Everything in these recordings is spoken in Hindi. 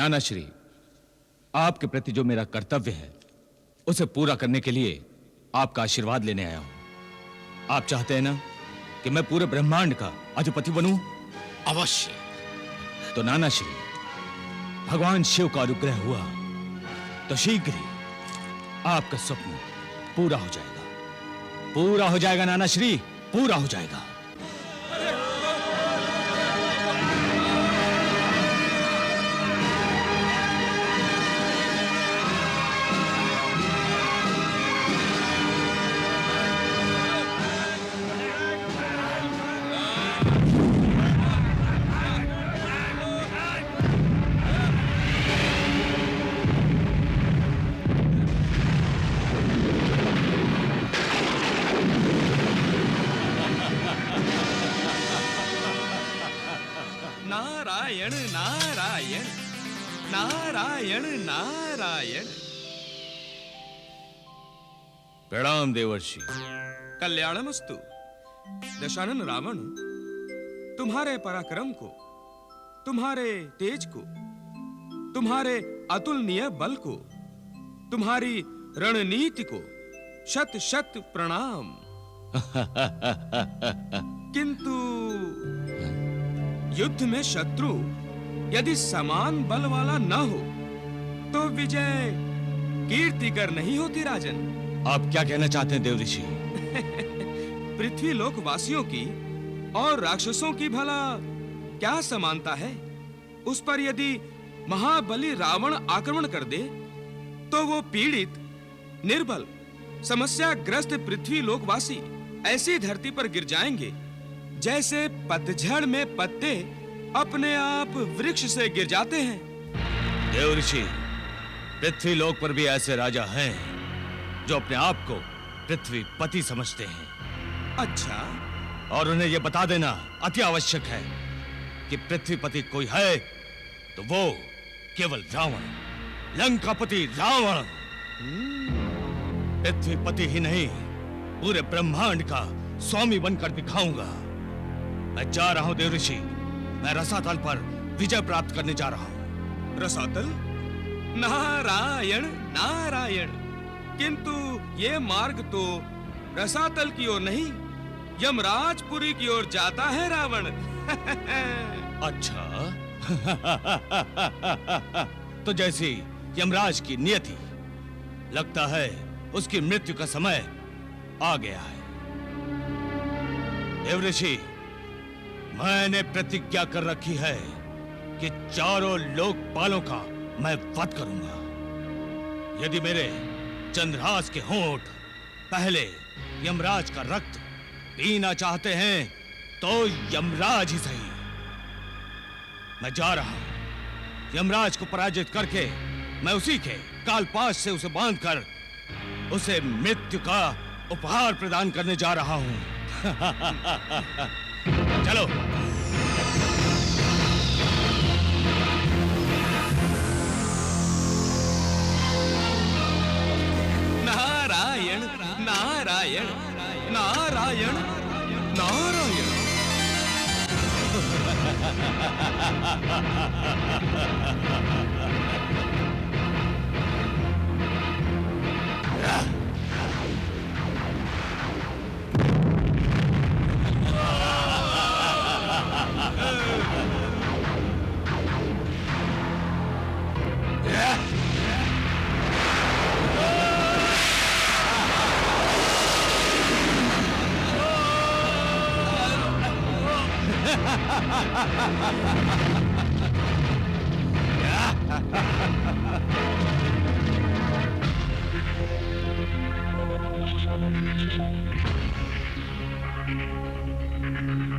नाना श्री, आपके प्रति जो मेरा कर्तव्य है उसे पूरा करने के लिए आपका आशीर्वाद लेने आया हूं। आप चाहते हैं ना कि मैं पूरे ब्रह्मांड का अधिपति बनूं? अवश्य। तो नाना श्री, भगवान शिव का अनुग्रह हुआ तो शीघ्र ही आपका स्वप्न पूरा हो जाएगा। पूरा हो जाएगा नाना श्री, पूरा हो जाएगा। नारायण नारायण नारायण नारायण। प्रणाम देवर्षि। कल्याणमस्तु। दशानन रावण, तुम्हारे पराक्रम को, तुम्हारे तेज को, तुम्हारे अतुलनीय बल को, तुम्हारी रणनीति को शत शत प्रणाम। किंतु युद्ध में शत्रु यदि समान बल वाला न हो तो विजय कीर्तिकर नहीं होती राजन। आप क्या कहना चाहते हैं देवऋषि? पृथ्वी लोक वासियों की और राक्षसों की भला क्या समानता है? उस पर यदि महाबली रावण आक्रमण कर दे तो वो पीड़ित, निर्बल, समस्याग्रस्त पृथ्वी लोकवासी ऐसी धरती पर गिर जाएंगे जैसे पतझड़ में पत्ते अपने आप वृक्ष से गिर जाते हैं। देवऋषि, पृथ्वी लोक पर भी ऐसे राजा हैं जो अपने आप को पृथ्वी पति समझते हैं। अच्छा। और उन्हें यह बता देना अति आवश्यक है कि पृथ्वीपति कोई है तो वो केवल रावण, लंकापति रावण। पृथ्वीपति ही नहीं, पूरे ब्रह्मांड का स्वामी बनकर दिखाऊंगा। मैं जा रहा हूं देवऋषि, मैं रसातल पर विजय प्राप्त करने जा रहा हूं। रसातल? नारायण नारायण। किंतु ये मार्ग तो रसातल की ओर नहीं, यमराजपुरी की ओर जाता है रावण। अच्छा। तो जैसी यमराज की नियति, लगता है उसकी मृत्यु का समय आ गया है। देवऋषि, मैंने प्रतिज्ञा कर रखी है कि चारों लोकपालों का मैं वध करूंगा। यदि मेरे चंद्रहास के होंठ पहले यमराज का रक्त पीना चाहते हैं तो यमराज ही सही। मैं जा रहा हूं। यमराज को पराजित करके मैं उसी के कालपाश से उसे बांधकर उसे मृत्यु का उपहार प्रदान करने जा रहा हूं। चलो। नारायण नारायण नारायण नारायण।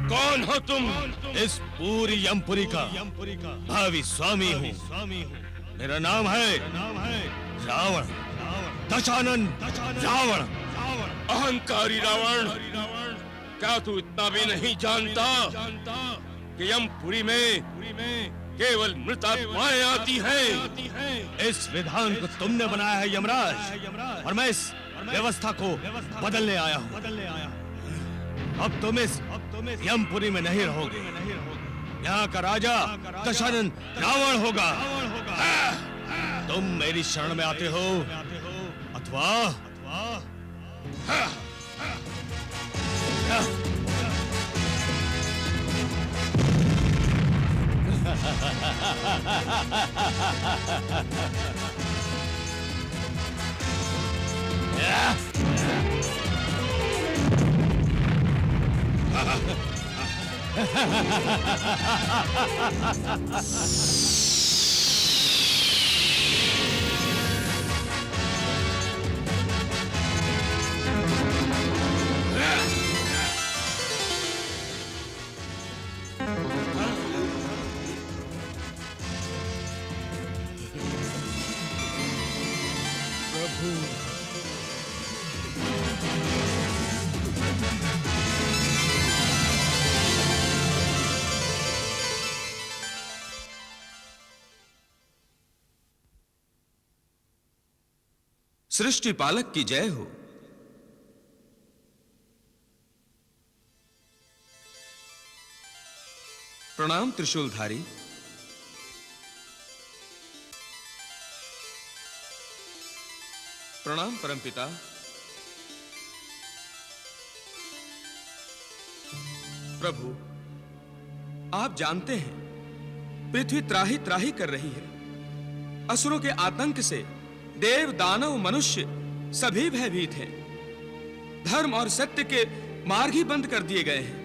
कौन हो तुम? इस पूरी यमपुरी का भावी स्वामी हूँ। मेरा नाम है रावण, दशानन रावण। अहंकारी रावण, क्या तू इतना भी नहीं जानता कि यमपुरी में केवल मृतात्माएं आती हैं? इस विधान को तुमने बनाया है यमराज, और मैं इस व्यवस्था को बदलने आया हूँ। अब तुम इस यमपुरी में नहीं रहोगे। यहाँ का राजा दशानन रावण होगा। तुम मेरी शरण में आते हो अथवा सृष्टि पालक की जय हो। प्रणाम त्रिशूलधारी। प्रणाम परमपिता। प्रभु, आप जानते हैं पृथ्वी त्राही त्राही कर रही है। असुरों के आतंक से देव दानव मनुष्य सभी भयभीत हैं। धर्म और सत्य के मार्ग ही बंद कर दिए गए हैं।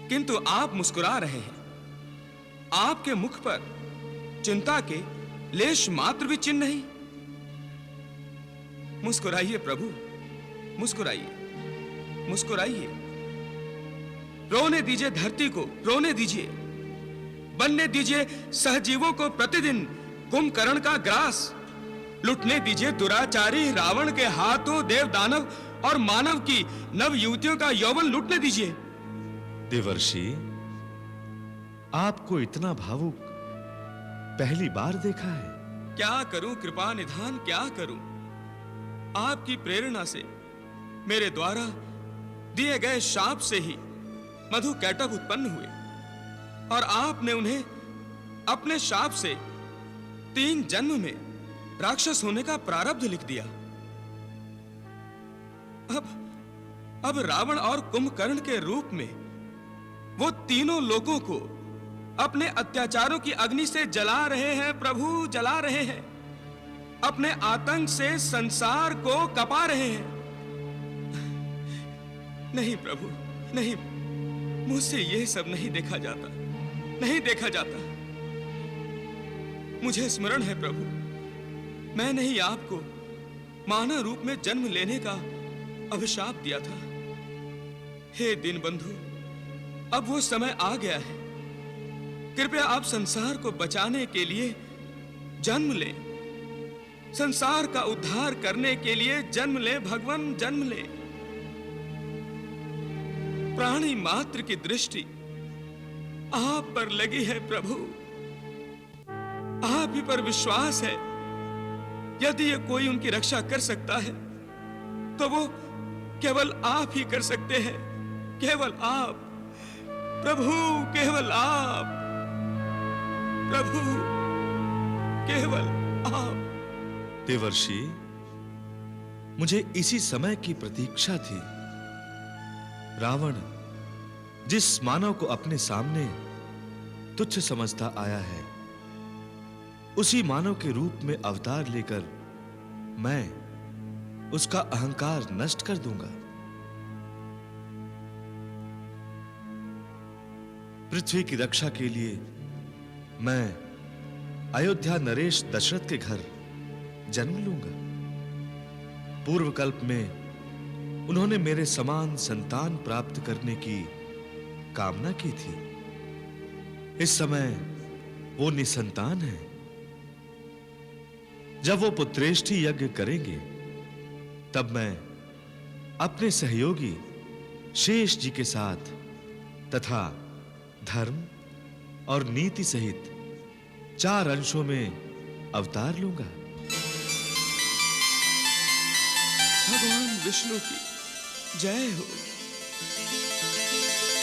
किंतु आप मुस्कुरा रहे हैं। आपके मुख पर चिंता के लेश मात्र भी चिन्ह नहीं। मुस्कुराइए प्रभु, मुस्कुराइए, मुस्कुराइए। रोने दीजिए धरती को, रोने दीजिए। बनने दीजिए सहजीवों को प्रतिदिन कुंभकर्ण का ग्रास। लुटने दीजिए दुराचारी रावण के हाथों देव दानव और मानव की नव युवतियों का यौवन लूटने दीजिए। देवर्षि, आपको इतना भावुक पहली बार देखा है। क्या करूं कृपा निधान, क्या करूं? आपकी प्रेरणा से मेरे द्वारा दिए गए शाप से ही मधु कैटभ उत्पन्न हुए और आपने उन्हें अपने शाप से 3 जन्म में राक्षस होने का प्रारब्ध लिख दिया। अब रावण और कुंभकर्ण के रूप में वो तीनों लोगों को अपने अत्याचारों की अग्नि से जला रहे हैं प्रभु, जला रहे हैं। अपने आतंक से संसार को कपा रहे हैं। नहीं प्रभु, नहीं, मुझसे यह सब नहीं देखा जाता, नहीं देखा जाता। मुझे स्मरण है प्रभु, मैंने ही आपको मानव रूप में जन्म लेने का अभिशाप दिया था। हे दीनबंधु, अब वो समय आ गया है। कृपया आप संसार को बचाने के लिए जन्म लें। संसार का उद्धार करने के लिए जन्म लें भगवान, जन्म लें। प्राणी मात्र की दृष्टि आप पर लगी है प्रभु, आप ही पर विश्वास है। यदि ये कोई उनकी रक्षा कर सकता है तो वो केवल आप ही कर सकते हैं। केवल आप प्रभु, केवल आप प्रभु, केवल आप। देवर्षि, मुझे इसी समय की प्रतीक्षा थी। रावण जिस मानव को अपने सामने तुच्छ समझता आया है, उसी मानव के रूप में अवतार लेकर मैं उसका अहंकार नष्ट कर दूंगा। पृथ्वी की रक्षा के लिए मैं अयोध्या नरेश दशरथ के घर जन्म लूंगा। पूर्व कल्प में उन्होंने मेरे समान संतान प्राप्त करने की कामना की थी। इस समय वो निसंतान है। जब वो पुत्रेष्ठी यज्ञ करेंगे तब मैं अपने सहयोगी शेष जी के साथ तथा धर्म और नीति सहित 4 अंशों में अवतार लूंगा। भगवान विष्णु की जय हो।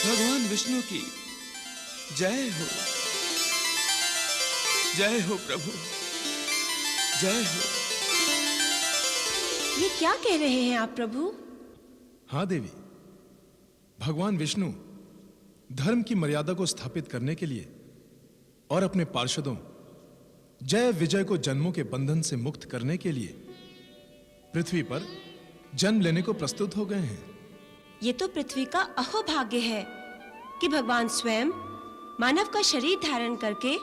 भगवान विष्णु की जय हो। जय हो प्रभु, जय हो। ये क्या कह रहे हैं आप प्रभु? हाँ देवी, भगवान विष्णु धर्म की मर्यादा को स्थापित करने के लिए और अपने पार्षदों जय विजय को जन्मों के बंधन से मुक्त करने के लिए पृथ्वी पर जन्म लेने को प्रस्तुत हो गए हैं। ये तो पृथ्वी का अहोभाग्य है कि भगवान स्वयं मानव का शरीर धारण करके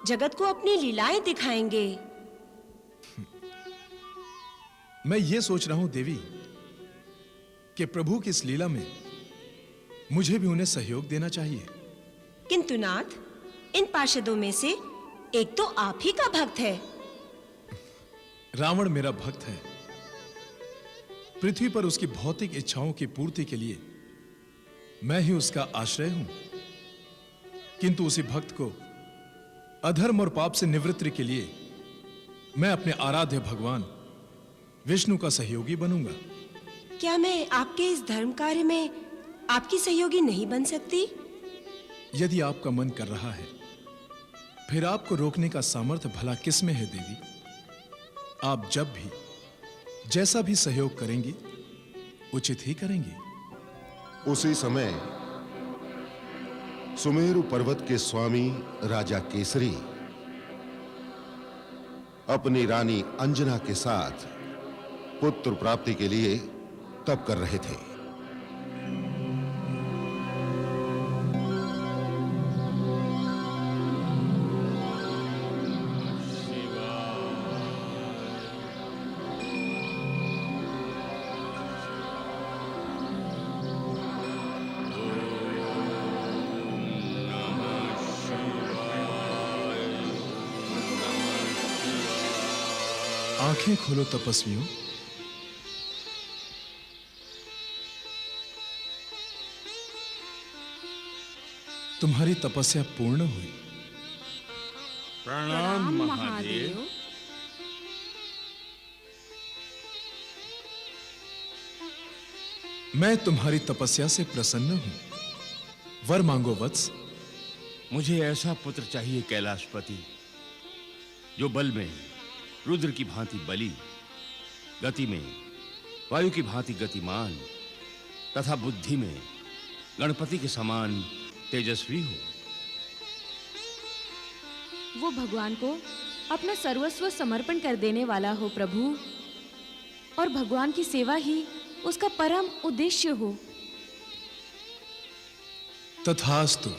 जगत को अपनी लीलाएं दिखाएंगे। मैं ये सोच रहा हूं देवी कि प्रभु की इस लीला में मुझे भी उन्हें सहयोग देना चाहिए। किंतु नाथ, इन पार्षदों में से एक तो आप ही का भक्त है। रावण मेरा भक्त है। पृथ्वी पर उसकी भौतिक इच्छाओं की पूर्ति के लिए मैं ही उसका आश्रय हूं, किंतु उसी भक्त को अधर्म और पाप से निवृत्ति के लिए मैं अपने आराध्य भगवान विष्णु का सहयोगी बनूंगा। क्या मैं आपके इस धर्म कार्य में आपकी सहयोगी नहीं बन सकती? यदि आपका मन कर रहा है, फिर आपको रोकने का सामर्थ्य भला किस में है देवी? आप जब भी जैसा भी सहयोग करेंगी उचित ही करेंगी। उसी समय सुमेरु पर्वत के स्वामी राजा केसरी अपनी रानी अंजना के साथ पुत्र प्राप्ति के लिए तप कर रहे थे। आंखें खोलो तपस्वियों। तुम्हारी तपस्या पूर्ण हुई। प्रणाम महादेव। मैं तुम्हारी तपस्या से प्रसन्न हूं। वर मांगो वत्स। मुझे ऐसा पुत्र चाहिए कैलाशपति, जो बल में रुद्र की भांति बली, गति में वायु की भांति गतिमान तथा बुद्धि में गणपति के समान तेजस्वी हो। वो भगवान को अपना सर्वस्व समर्पण कर देने वाला हो प्रभु, और भगवान की सेवा ही उसका परम उद्देश्य हो। तथास्तु।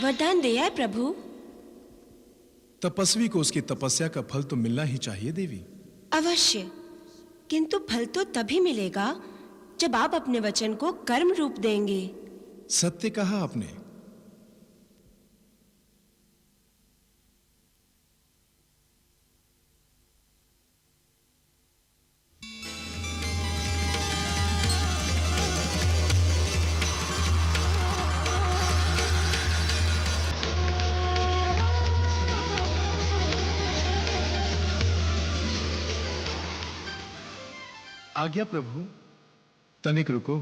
वरदान दिया है प्रभु। तपस्वी को उसकी तपस्या का फल तो मिलना ही चाहिए देवी। अवश्य, किंतु फल तो तभी मिलेगा जब आप अपने वचन को कर्म रूप देंगे। सत्य कहा आपने। आज्ञा प्रभु, तनिक रुको।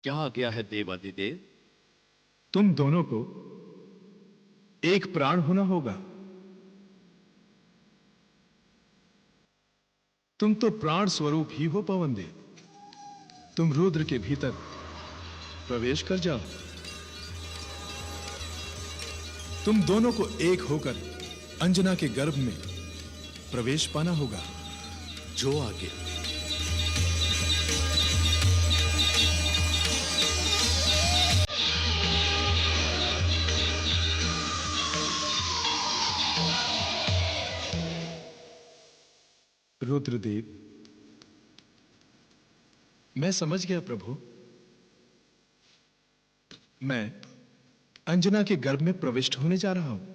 क्या आज्ञा है देवादिदेव? तुम दोनों को एक प्राण होना होगा। तुम तो प्राण स्वरूप ही हो पवनदेव। तुम रुद्र के भीतर प्रवेश कर जाओ। तुम दोनों को एक होकर अंजना के गर्भ में प्रवेश पाना होगा। जो आगे। रुद्रदेव, मैं समझ गया प्रभु। मैं अंजना के गर्भ में प्रविष्ट होने जा रहा हूं।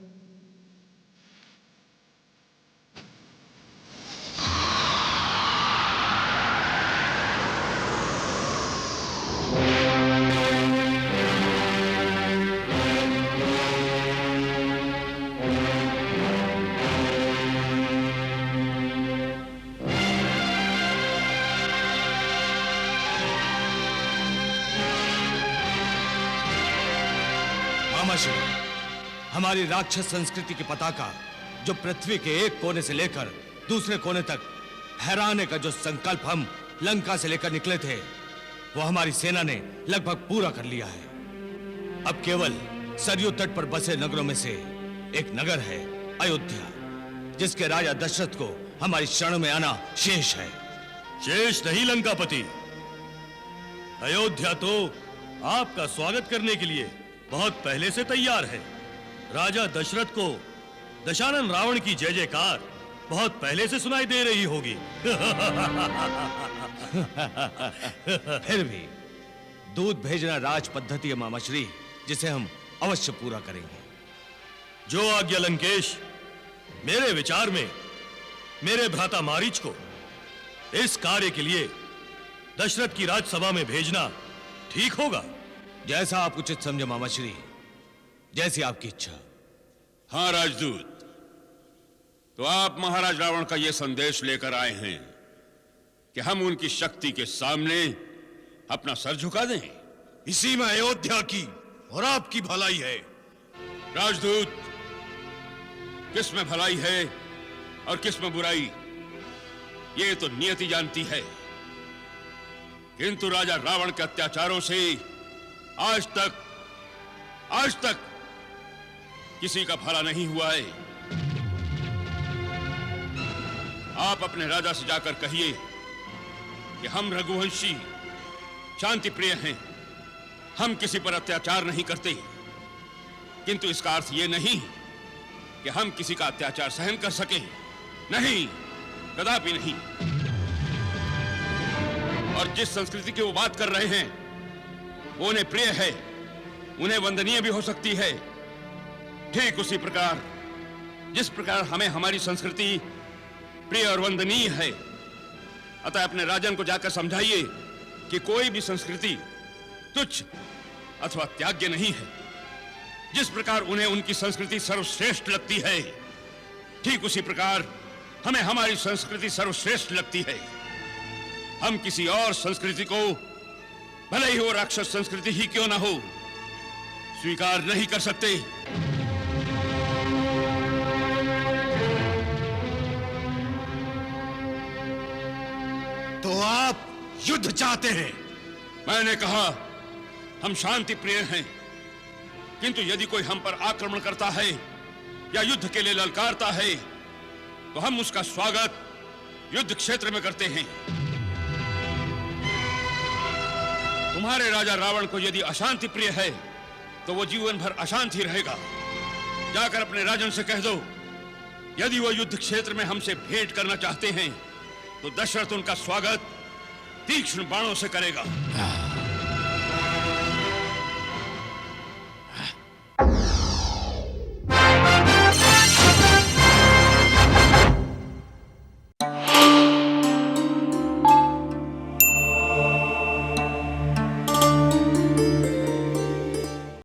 हमारी राक्षस संस्कृति की पताका जो पृथ्वी के एक कोने से लेकर दूसरे कोने तक फहराने का जो संकल्प हम लंका से लेकर निकले थे, वो हमारी सेना ने लगभग पूरा कर लिया है। अब केवल सरयू तट पर बसे नगरों में से एक नगर है अयोध्या, जिसके राजा दशरथ को हमारी शरण में आना शेष है। शेष नहीं लंकापति, अयोध्या तो आपका स्वागत करने के लिए बहुत पहले से तैयार है। राजा दशरथ को दशानन रावण की जय जयकार बहुत पहले से सुनाई दे रही होगी। फिर भी दूध भेजना राज पद्धति है मामाश्री, जिसे हम अवश्य पूरा करेंगे। जो आज्ञा लंकेश। मेरे विचार में मेरे भ्राता मारीच को इस कार्य के लिए दशरथ की राजसभा में भेजना ठीक होगा। जैसा आप उचित समझे मामाश्री, जैसी आपकी इच्छा। हाँ राजदूत, तो आप महाराज रावण का यह संदेश लेकर आए हैं कि हम उनकी शक्ति के सामने अपना सर झुका दें। इसी में अयोध्या की और आपकी भलाई है। राजदूत, किस में भलाई है और किस में बुराई, ये तो नियति जानती है। किंतु राजा रावण के अत्याचारों से आज तक किसी का भला नहीं हुआ है। आप अपने राजा से जाकर कहिए कि हम रघुवंशी शांति प्रिय हैं, हम किसी पर अत्याचार नहीं करते। किंतु इसका अर्थ यह नहीं कि हम किसी का अत्याचार सहन कर सकें। नहीं, कदापि नहीं। और जिस संस्कृति की वो बात कर रहे हैं वो उन्हें प्रिय है, उन्हें वंदनीय भी हो सकती है। ठीक उसी प्रकार जिस प्रकार हमें हमारी संस्कृति प्रिय और वंदनीय है। अतः अपने राजन को जाकर समझाइए कि कोई भी संस्कृति तुच्छ अथवा त्याग्य नहीं है। जिस प्रकार उन्हें उनकी संस्कृति सर्वश्रेष्ठ लगती है, ठीक उसी प्रकार हमें हमारी संस्कृति सर्वश्रेष्ठ लगती है। हम किसी और संस्कृति को, भले ही वो राक्षस संस्कृति ही क्यों ना हो, स्वीकार नहीं कर सकते। तो आप युद्ध चाहते हैं? मैंने कहा हम शांति प्रिय हैं, किंतु यदि कोई हम पर आक्रमण करता है या युद्ध के लिए ललकारता है तो हम उसका स्वागत युद्ध क्षेत्र में करते हैं। तुम्हारे राजा रावण को यदि अशांति प्रिय है तो वो जीवन भर अशांत ही रहेगा। जाकर अपने राजन से कह दो, यदि वो युद्ध क्षेत्र में हमसे भेंट करना चाहते हैं तो दशरथ उनका स्वागत तीक्ष्ण बाणों से करेगा।